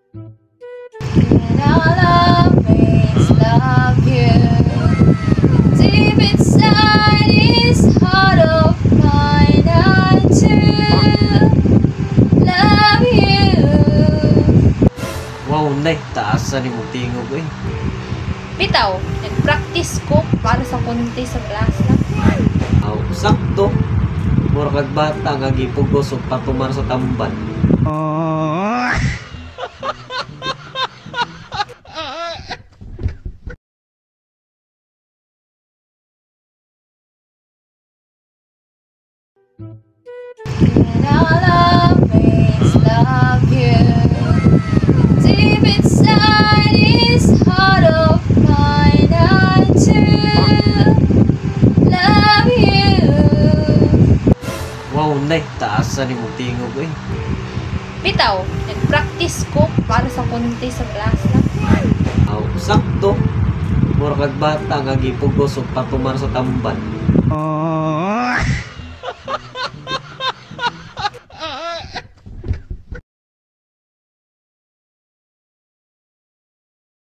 And I'll always love you. Deep inside this heart of mine, I too love you. Wow, nay, taasan ni mo tingog eh. Bitaw, nag-practice ko para sa kunti sa class lang. Aw, sakto. Mura kag bata nga gipugos ug patumar sa tamban. And I'll always love you. Deep inside this heart of mine, I too love you. Wow, nay, taasan ni mo tingog eh. Bitaw, nag-practice ko para sa kunti sa class lang. Aw, sakto. Mura kag bata nga gipugos ug patumar sa tamban.